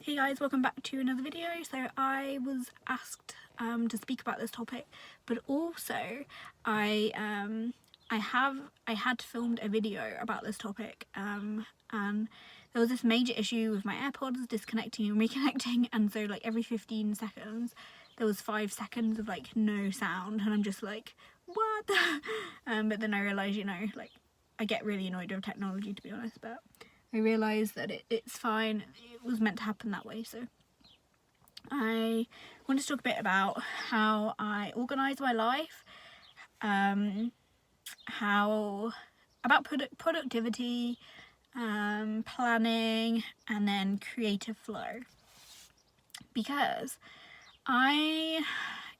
Hey guys, welcome back to another video. So I was asked to speak about this topic, but also I had filmed a video about this topic, and there was this major issue with my AirPods disconnecting and reconnecting, and so like every 15 seconds there was 5 seconds of like no sound, and I'm just like, what? But then I realised, like I get really annoyed with technology, to be honest, but I realised that it's fine. It was meant to happen that way. So I wanted to talk a bit about how I organise my life, about productivity, planning, and then creative flow. Because I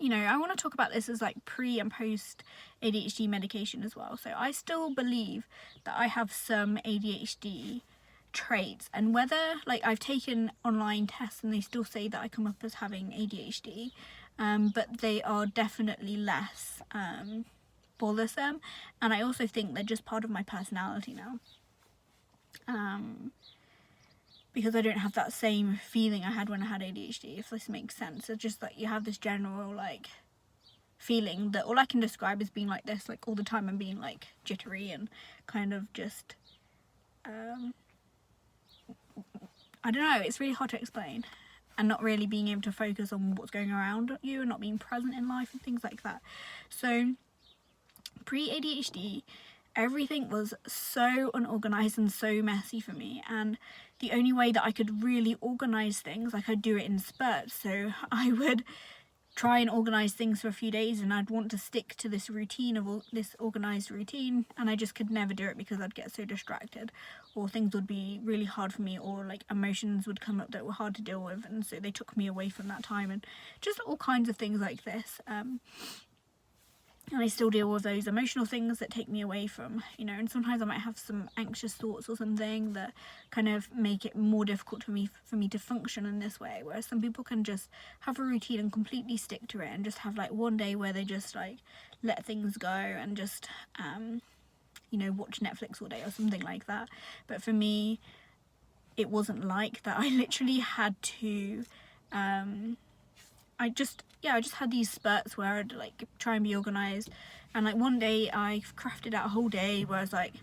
want to talk about this as like pre and post ADHD medication as well. So I still believe that I have some ADHD traits, and whether like I've taken online tests and they still say that I come up as having ADHD, but they are definitely less bothersome, and I also think they're just part of my personality now, because I don't have that same feeling I had when I had ADHD, if this makes sense. It's just like you have this general like feeling that all I can describe as being like this like all the time, and being like jittery and kind of just I don't know, it's really hard to explain, and not really being able to focus on what's going around you and not being present in life and things like that. So pre-ADHD, everything was so unorganised and so messy for me, and the only way that I could really organise things, like I'd do it in spurts. So I would try and organise things for a few days, and I'd want to stick to this routine of this organised routine, and I just could never do it because I'd get so distracted, or things would be really hard for me, or like emotions would come up that were hard to deal with, and so they took me away from that time, and just all kinds of things like this. And I still deal with those emotional things that take me away from, and sometimes I might have some anxious thoughts or something that kind of make it more difficult for me to function in this way, whereas some people can just have a routine and completely stick to it, and just have like one day where they just like let things go and just watch Netflix all day or something like that. But for me, it wasn't like that. I literally had to I just had these spurts where I'd like try and be organised, and like one day I crafted out a whole day where I was like,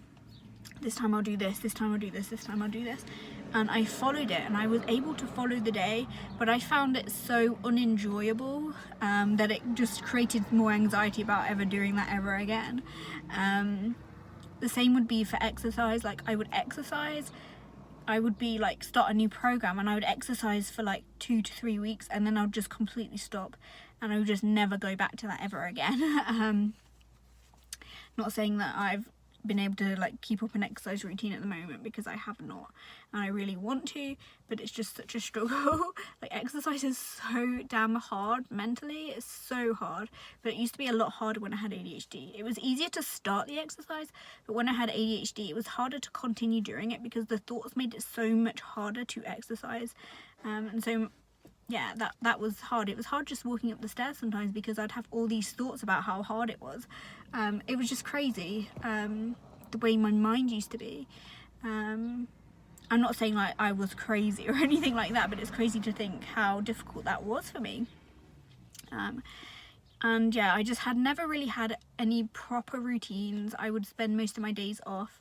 this time I'll do this, this time I'll do this, this time I'll do this, and I followed it, and I was able to follow the day, but I found it so unenjoyable that it just created more anxiety about ever doing that ever again. The same would be for exercise. Like I would be like start a new program, and I would exercise for like 2 to 3 weeks, and then I would just completely stop, and I would just never go back to that ever again. Not saying that I've been able to like keep up an exercise routine at the moment, because I have not, and I really want to, but it's just such a struggle. Like exercise is so damn hard mentally, it's so hard, but it used to be a lot harder when I had ADHD. It was easier to start the exercise, but when I had ADHD it was harder to continue doing it, because the thoughts made it so much harder to exercise, and so yeah, that was hard. It was hard just walking up the stairs sometimes, because I'd have all these thoughts about how hard it was. It was just crazy, the way my mind used to be. I'm not saying like I was crazy or anything like that, but it's crazy to think how difficult that was for me. And yeah, I just had never really had any proper routines. I would spend most of my days off.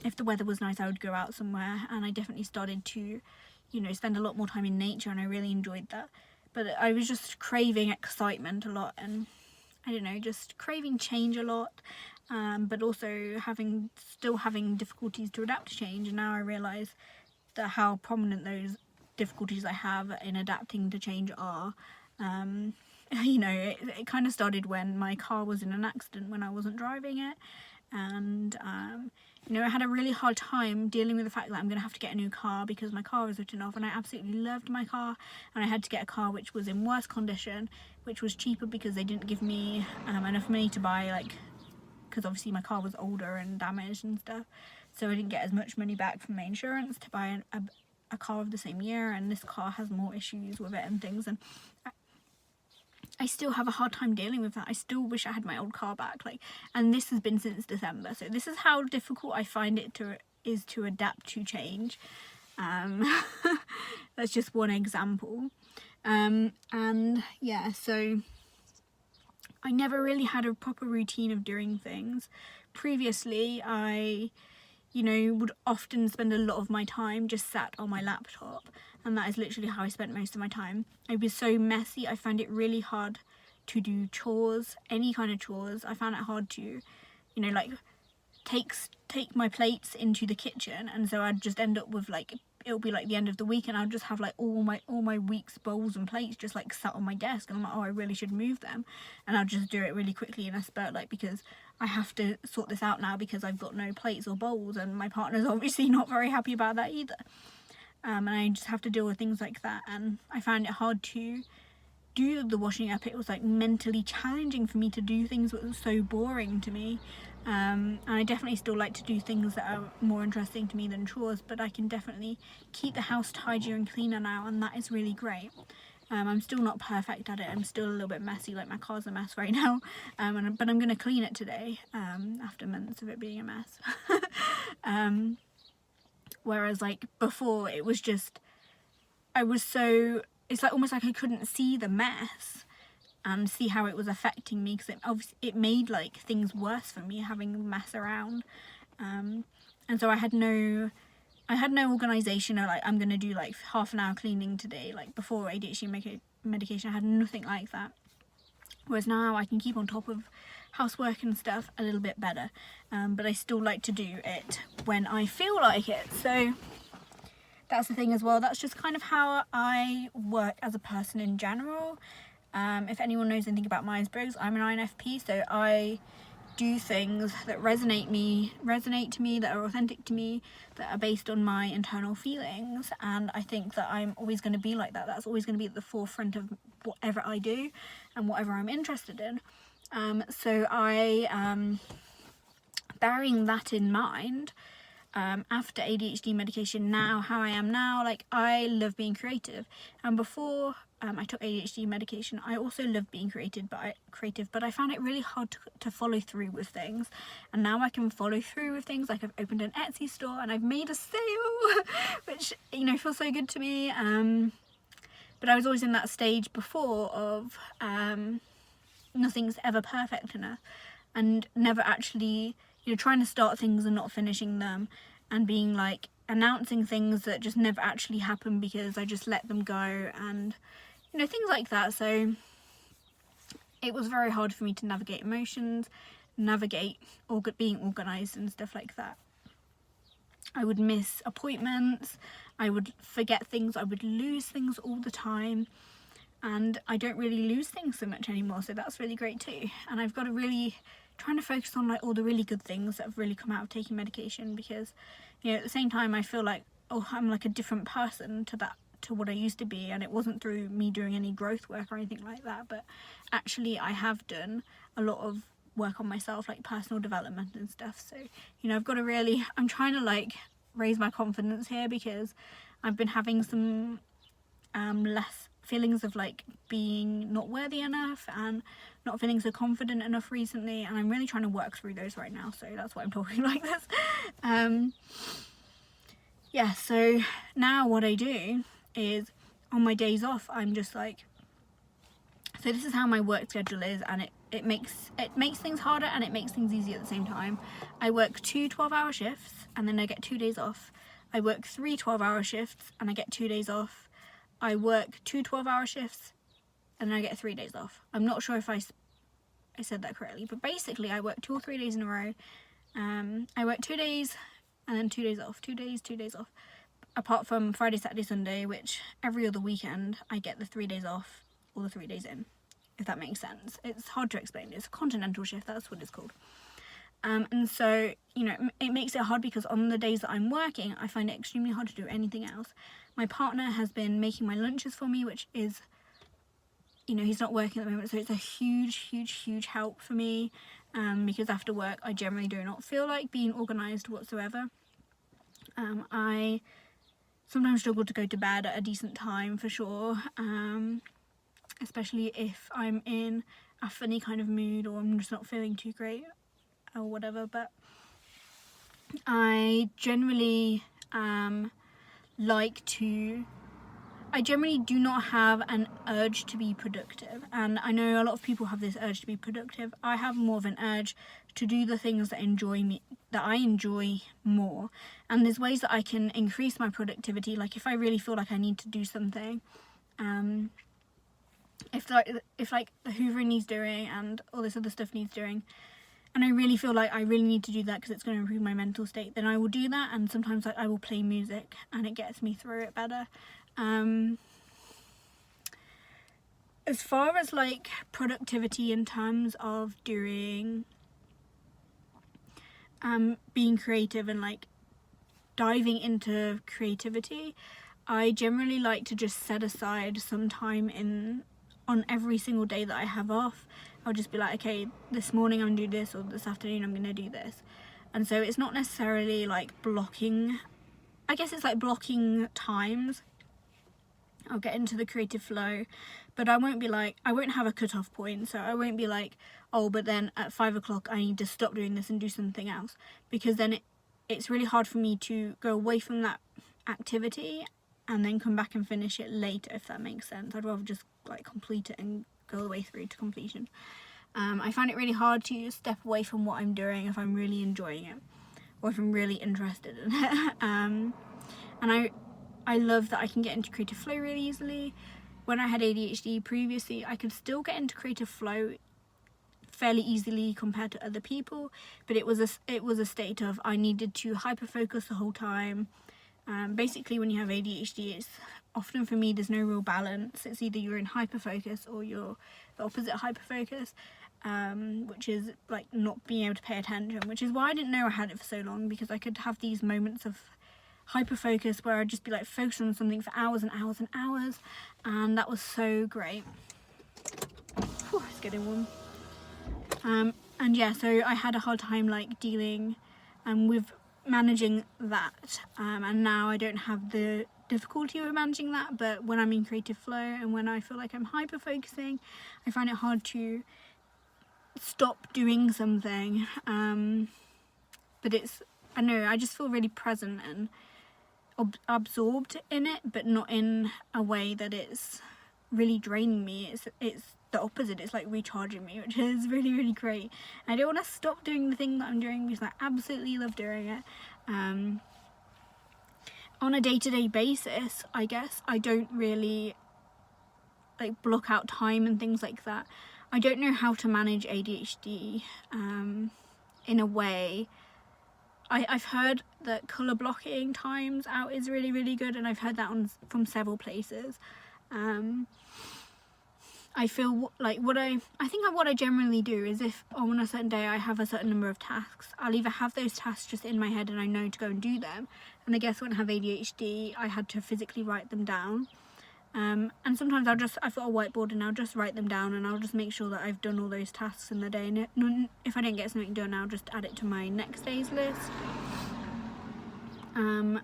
If the weather was nice, I would go out somewhere, and I definitely started to spend a lot more time in nature, and I really enjoyed that. But I was just craving excitement a lot, and I don't know, just craving change a lot, but also still having difficulties to adapt to change. And now I realise that how prominent those difficulties I have in adapting to change are. It kind of started when my car was in an accident when I wasn't driving it, and I had a really hard time dealing with the fact that I'm going to have to get a new car because my car was written off, and I absolutely loved my car, and I had to get a car which was in worse condition, which was cheaper because they didn't give me enough money to buy, because obviously my car was older and damaged and stuff, so I didn't get as much money back from my insurance to buy a car of the same year, and this car has more issues with it and things, and I still have a hard time dealing with that. I still wish I had my old car back, and this has been since December, so this is how difficult I find it to adapt to change. That's just one example. And yeah, so I never really had a proper routine of doing things. Previously, I, would often spend a lot of my time just sat on my laptop, and that is literally how I spent most of my time. I was so messy, I found it really hard to do chores, any kind of chores. I found it hard to, like take my plates into the kitchen, and so I'd just end up with like, it'll be like the end of the week and I'll just have like all my week's bowls and plates just like sat on my desk, and I'm like, oh, I really should move them, and I'll just do it really quickly in a spurt, like, because I have to sort this out now because I've got no plates or bowls, and my partner's obviously not very happy about that either. And I just have to deal with things like that, and I found it hard to do the washing up. It was like mentally challenging for me to do things that were so boring to me. And I definitely still like to do things that are more interesting to me than chores, but I can definitely keep the house tidier and cleaner now, and that is really great. I'm still not perfect at it. I'm still a little bit messy, like my car's a mess right now, but I'm going to clean it today, after months of it being a mess. Whereas like before, it was just, it's like almost like I couldn't see the mess and see how it was affecting me, because it made like things worse for me having a mess around, and so I had no organisation, or like, I'm gonna do like half an hour cleaning today. Like before ADHD medication, I had nothing like that, whereas now I can keep on top of housework and stuff a little bit better, but I still like to do it when I feel like it. So that's the thing as well. That's just kind of how I work as a person in general. If anyone knows anything about Myers-Briggs, I'm an INFP, so I do things that resonate to me, that are authentic to me, that are based on my internal feelings, and I think that I'm always going to be like that. That's always going to be at the forefront of whatever I do and whatever I'm interested in. So I, bearing that in mind, after ADHD medication, now how I am now, like, I love being creative, and before I took ADHD medication, I also loved being creative, but I found it really hard to follow through with things, and now I can follow through with things. Like, I've opened an Etsy store and I've made a sale, which, feels so good to me, but I was always in that stage before of nothing's ever perfect enough, and never actually, trying to start things and not finishing them, and being like announcing things that just never actually happen because I just let them go, and things like that. So it was very hard for me to navigate emotions, navigate being organised and stuff like that. I would miss appointments, I would forget things, I would lose things all the time, and I don't really lose things so much anymore, so that's really great too. And I've got to really trying to focus on like all the really good things that have really come out of taking medication, because at the same time I feel like, oh, I'm like a different person to what I used to be, and it wasn't through me doing any growth work or anything like that, but actually I have done a lot of work on myself, like personal development and stuff. So I've got to really, I'm trying to like raise my confidence here, because I've been having some less feelings of like being not worthy enough and not feeling so confident enough recently, and I'm really trying to work through those right now, so that's why I'm talking like this. Yeah, so now what I do is, on my days off, I'm just like, so this is how my work schedule is, and it makes things harder and it makes things easier at the same time. I work 2 12-hour shifts and then I get 2 days off. I work 3 12-hour shifts and I get 2 days off. I work 2 12-hour shifts and then I get 3 days off. I'm not sure if I said that correctly, but basically I work 2 or 3 days in a row. I work 2 days and then 2 days off, 2 days, 2 days off. Apart from Friday, Saturday, Sunday, which every other weekend I get the 3 days off or the 3 days in, if that makes sense. It's hard to explain. It's a continental shift, that's what it's called. And so, it makes it hard, because on the days that I'm working, I find it extremely hard to do anything else. My partner has been making my lunches for me, which is, he's not working at the moment, so it's a huge, huge, huge help for me, because after work, I generally do not feel like being organised whatsoever. I sometimes struggle to go to bed at a decent time, for sure, especially if I'm in a funny kind of mood or I'm just not feeling too great or whatever, but I generally like to I generally do not have an urge to be productive, and I know a lot of people have this urge to be productive. I have more of an urge to do the things that I enjoy more, and there's ways that I can increase my productivity. Like if I really feel like I need to do something, if like the hoovering needs doing and all this other stuff needs doing, and I really feel like I really need to do that because it's going to improve my mental state, then I will do that. And sometimes I will play music and it gets me through it better. As far as like productivity in terms of doing being creative and like diving into creativity, I generally like to just set aside some time on every single day that I have off. I'll just be like, okay, this morning I'm going to do this, or this afternoon I'm going to do this. And so it's not necessarily like blocking, I guess it's like blocking times. I'll get into the creative flow, but I won't have a cut-off point. So I won't be like, oh, but then at 5 o'clock I need to stop doing this and do something else, because then it's really hard for me to go away from that activity and then come back and finish it later, if that makes sense. I'd rather just like complete it and go the way through to completion. I find it really hard to step away from what I'm doing if I'm really enjoying it, or if I'm really interested in it. And I love that I can get into creative flow really easily. When I had ADHD previously, I could still get into creative flow fairly easily compared to other people, but it was a state of I needed to hyper focus the whole time. Basically, when you have ADHD, it's often, for me, there's no real balance. It's either you're in hyper focus or you're the opposite of hyper focus, which is like not being able to pay attention, which is why I didn't know I had it for so long, because I could have these moments of hyper focus where I'd just be like focused on something for hours and hours and hours, and that was so great. Whew, it's getting warm. And yeah, so I had a hard time like dealing with managing that, and now I don't have the difficulty with managing that, but when I'm in creative flow and when I feel like I'm hyper focusing, I find it hard to stop doing something, but I know, I just feel really present and absorbed in it, but not in a way that it's really draining me. It's the opposite. It's like recharging me, which is really, really great. I don't want to stop doing the thing that I'm doing because I absolutely love doing it. On a day-to-day basis, I guess I don't really like block out time and things like that. I don't know how to manage ADHD in a way. I've heard that colour blocking times out is really, really good, and I've heard that from several places. I feel like what I generally do is, if on a certain day I have a certain number of tasks, I'll either have those tasks just in my head and I know to go and do them, and I guess when I have ADHD I had to physically write them down, and sometimes I've got a whiteboard and I'll just write them down, and I'll just make sure that I've done all those tasks in the day, and if I don't get something done, I'll just add it to my next day's list.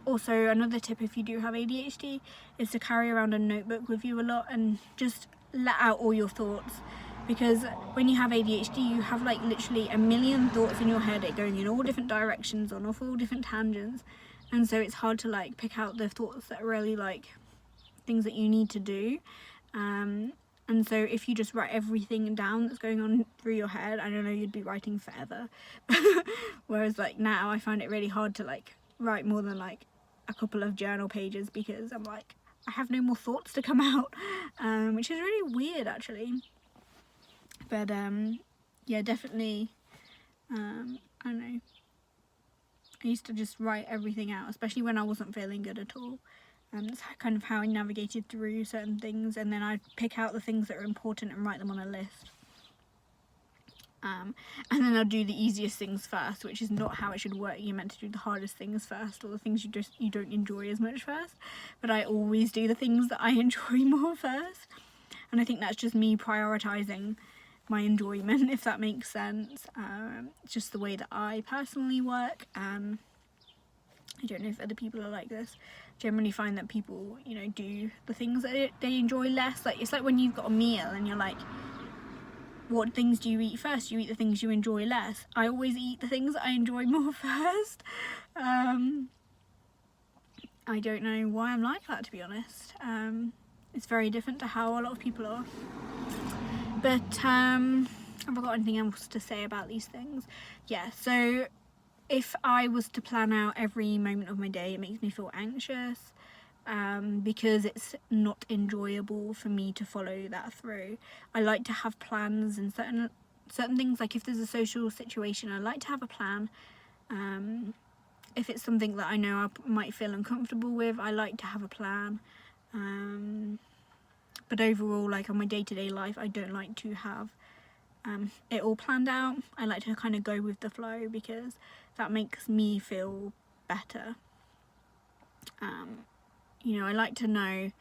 Also, another tip if you do have ADHD is to carry around a notebook with you a lot and just let out all your thoughts, because when you have ADHD you have like literally a million thoughts in your head going in all different directions on all different tangents, and so it's hard to like pick out the thoughts that are really like things that you need to do, and so if you just write everything down that's going on through your head, I don't know, you'd be writing forever. Whereas like now I find it really hard to like write more than like a couple of journal pages, because I'm like, I have no more thoughts to come out, which is really weird actually. But yeah, definitely, I don't know, I used to just write everything out, especially when I wasn't feeling good at all. That's kind of how I navigated through certain things, and then I'd pick out the things that are important and write them on a list. And then I'll do the easiest things first, which is not how it should work. You're meant to do the hardest things first, or the things you don't enjoy as much first. But I always do the things that I enjoy more first, and I think that's just me prioritizing my enjoyment, if that makes sense. It's just the way that I personally work. I don't know if other people are like this. Generally find that people, you know, do the things that they enjoy less. Like, it's like when you've got a meal and you're like, what things do you eat first? You eat the things you enjoy less. I always eat the things that I enjoy more first. I don't know why I'm like that, to be honest. It's very different to how a lot of people are. But have I got anything else to say about these things? Yeah, so if I was to plan out every moment of my day, it makes me feel anxious, because it's not enjoyable for me to follow that through. I like to have plans and certain things, like if there's a social situation, I like to have a plan. If it's something that I know I might feel uncomfortable with, I like to have a plan. But overall, like on my day-to-day life, I don't like to have it all planned out. I like to kind of go with the flow because that makes me feel better. You know, I like to know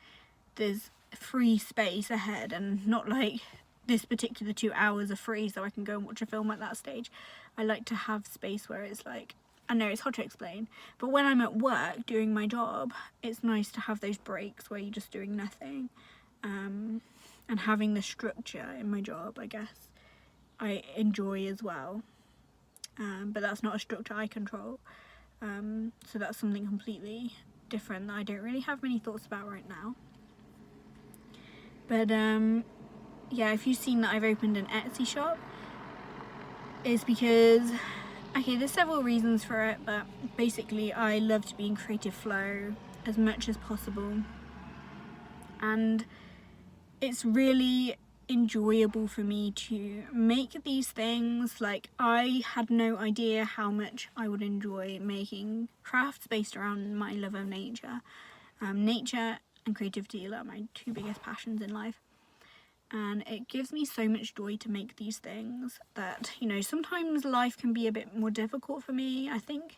there's free space ahead and not like this particular 2 hours are free so I can go and watch a film at that stage. I like to have space where it's like, I know it's hard to explain, but when I'm at work doing my job, it's nice to have those breaks where you're just doing nothing. And having the structure in my job, I guess, I enjoy as well. But that's not a structure I control. So that's something completely different that I don't really have many thoughts about right now. But yeah, if you've seen that I've opened an Etsy shop, it's because, okay, there's several reasons for it, but basically I love to be in creative flow as much as possible. And it's really enjoyable for me to make these things. Like, I had no idea how much I would enjoy making crafts based around my love of nature. Nature and creativity are my two biggest passions in life. And it gives me so much joy to make these things that, you know, sometimes life can be a bit more difficult for me. I think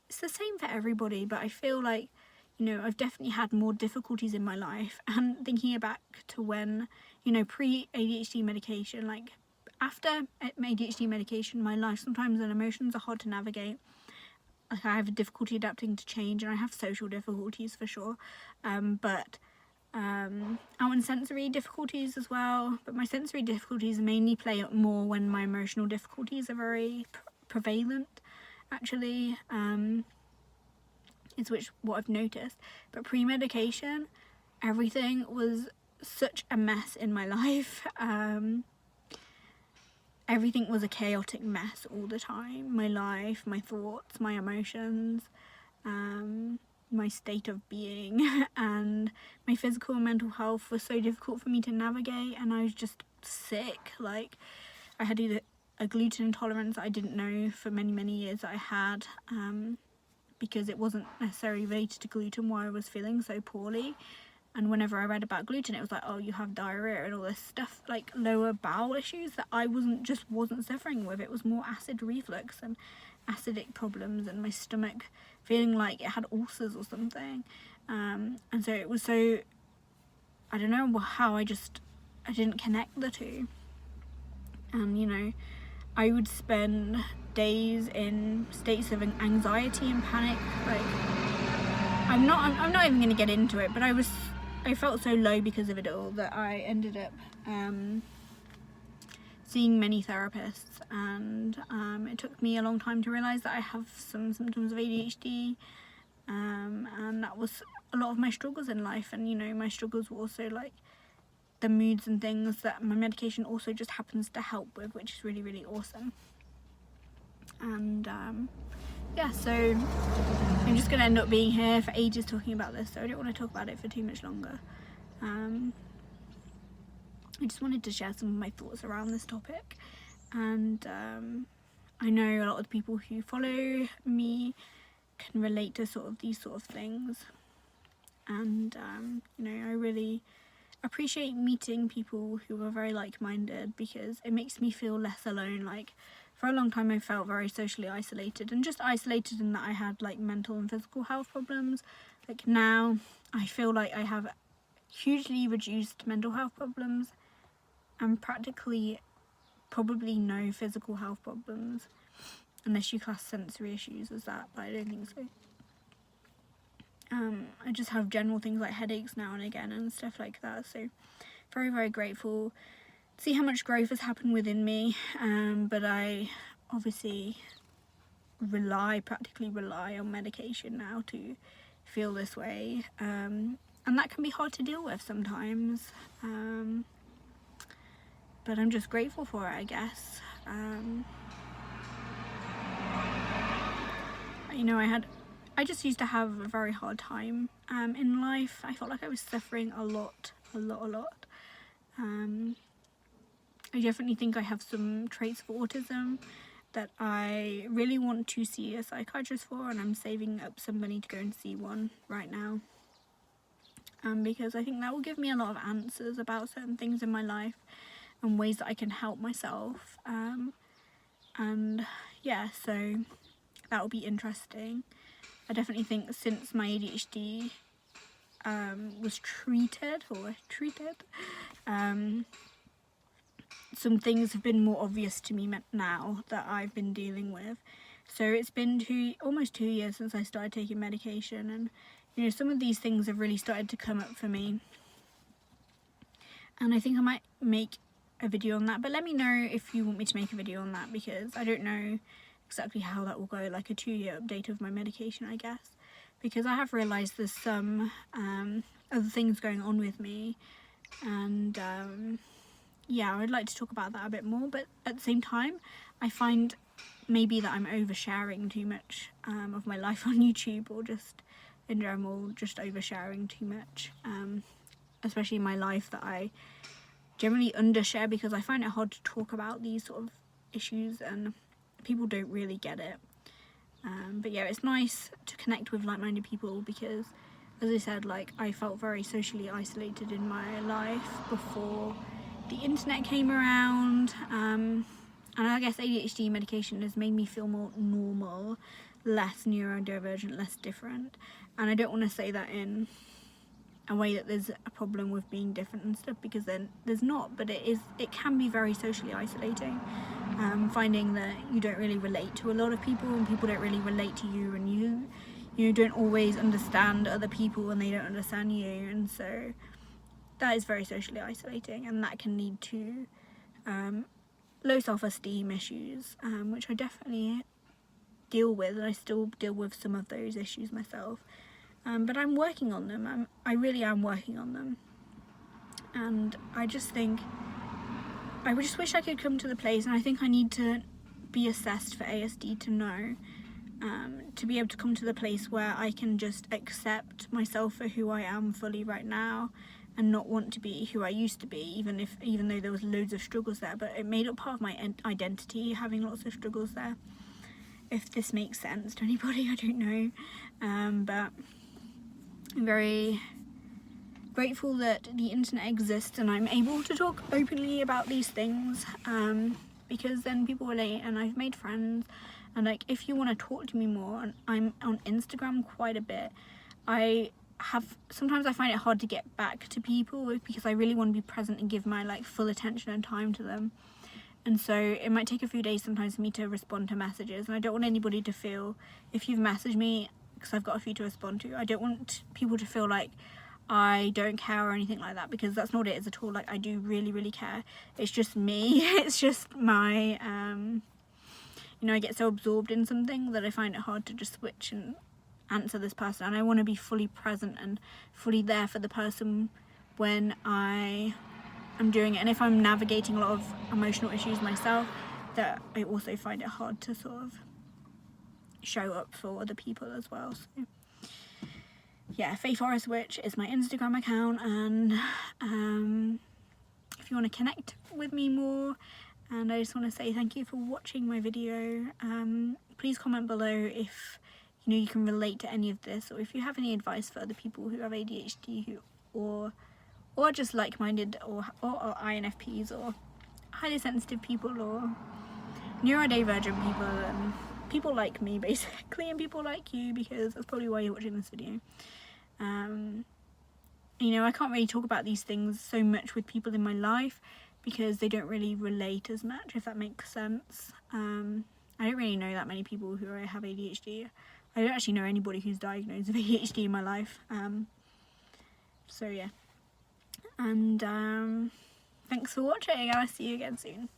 it's the same for everybody, but I feel like, you know, I've definitely had more difficulties in my life. And thinking back to when, you know, pre-ADHD medication, like after ADHD medication, my life sometimes and emotions are hard to navigate. Like, I have difficulty adapting to change, and I have social difficulties for sure. But and sensory difficulties as well. But my sensory difficulties mainly play up more when my emotional difficulties are very prevalent, actually. Is what I've noticed. But pre-medication, everything was such a mess in my life. Everything was a chaotic mess all the time. My life, my thoughts, my emotions, my state of being, and my physical and mental health was so difficult for me to navigate, and I was just sick. Like, I had either a gluten intolerance that I didn't know for many years that I had, because it wasn't necessarily related to gluten why I was feeling so poorly. And whenever I read about gluten, it was like, oh, you have diarrhea and all this stuff, like lower bowel issues that I wasn't suffering with. It was more acid reflux and acidic problems, and my stomach feeling like it had ulcers or something. And so it was so, I don't know how I didn't connect the two. And, you know, I would spend days in states of anxiety and panic. Like, I'm not even going to get into it, but I felt so low because of it all that I ended up seeing many therapists, and it took me a long time to realise that I have some symptoms of ADHD, and that was a lot of my struggles in life. And, you know, my struggles were also like the moods and things that my medication also just happens to help with, which is really awesome. And yeah, so I'm just going to end up being here for ages talking about this, so I don't want to talk about it for too much longer. I just wanted to share some of my thoughts around this topic, and I know a lot of the people who follow me can relate to these sort of things, and you know, I really appreciate meeting people who are very like-minded, because it makes me feel less alone. Like, for a long time I felt very socially isolated, and just isolated in that I had like mental and physical health problems. Like, now I feel like I have hugely reduced mental health problems and probably no physical health problems, unless you class sensory issues as that, but I don't think so. I just have general things like headaches now and again and stuff like that, so very grateful to see how much growth has happened within me. But I obviously practically rely on medication now to feel this way, and that can be hard to deal with sometimes, but I'm just grateful for it, I guess. You know, I just used to have a very hard time in life. I felt like I was suffering a lot. I definitely think I have some traits of autism that I really want to see a psychiatrist for, and I'm saving up some money to go and see one right now, because I think that will give me a lot of answers about certain things in my life and ways that I can help myself, and yeah, so that will be interesting. I definitely think since my ADHD was treated, some things have been more obvious to me now that I've been dealing with. So it's been almost 2 years since I started taking medication, and you know, some of these things have really started to come up for me, and I think I might make a video on that. But let me know if you want me to make a video on that, because I don't know exactly how that will go, like a 2-year update of my medication, I guess, because I have realised there's some other things going on with me, and yeah, I would like to talk about that a bit more. But at the same time, I find maybe that I'm oversharing too much of my life on YouTube, or just in general, just oversharing too much, especially my life that I generally undershare, because I find it hard to talk about these sort of issues and people don't really get it. But yeah, it's nice to connect with like-minded people, because as I said, like, I felt very socially isolated in my life before the internet came around, and I guess ADHD medication has made me feel more normal, less neurodivergent, less different. And I don't want to say that in a way that there's a problem with being different and stuff, because then there's not, but it can be very socially isolating, finding that you don't really relate to a lot of people, and people don't really relate to you, and you don't always understand other people and they don't understand you, and so that is very socially isolating, and that can lead to low self-esteem issues, which I definitely deal with, and I still deal with some of those issues myself. But I'm working on them. I really am working on them, and I just wish I could come to the place, and I think I need to be assessed for ASD to know, to be able to come to the place where I can just accept myself for who I am fully right now, and not want to be who I used to be, even though there was loads of struggles there. But it made up part of my identity, having lots of struggles there. If this makes sense to anybody, I don't know, but I'm very grateful that the internet exists and I'm able to talk openly about these things, because then people relate, and I've made friends, and like, if you want to talk to me more, and I'm on Instagram quite a bit, sometimes I find it hard to get back to people, because I really want to be present and give my like full attention and time to them, and so it might take a few days sometimes for me to respond to messages, and I don't want anybody to feel, if you've messaged me, because I've got a few to respond to, I don't want people to feel like I don't care or anything like that, because that's not what it is at all. Like, I do really care. It's just me. It's just my you know, I get so absorbed in something that I find it hard to just switch and answer this person, and I want to be fully present and fully there for the person when I am doing it. And if I'm navigating a lot of emotional issues myself, that I also find it hard to sort of show up for other people as well. So yeah, Faye Forest Witch is my Instagram account, and if you want to connect with me more, and I just want to say thank you for watching my video. Please comment below if you know you can relate to any of this, or if you have any advice for other people who have ADHD or just like-minded, or INFPs, or highly sensitive people, or neurodivergent people, and people like me basically, and people like you, because that's probably why you're watching this video. You know, I can't really talk about these things so much with people in my life, because they don't really relate as much, if that makes sense. I don't really know that many people who have ADHD. I don't actually know anybody who's diagnosed with ADHD in my life. So yeah, and thanks for watching, and I'll see you again soon.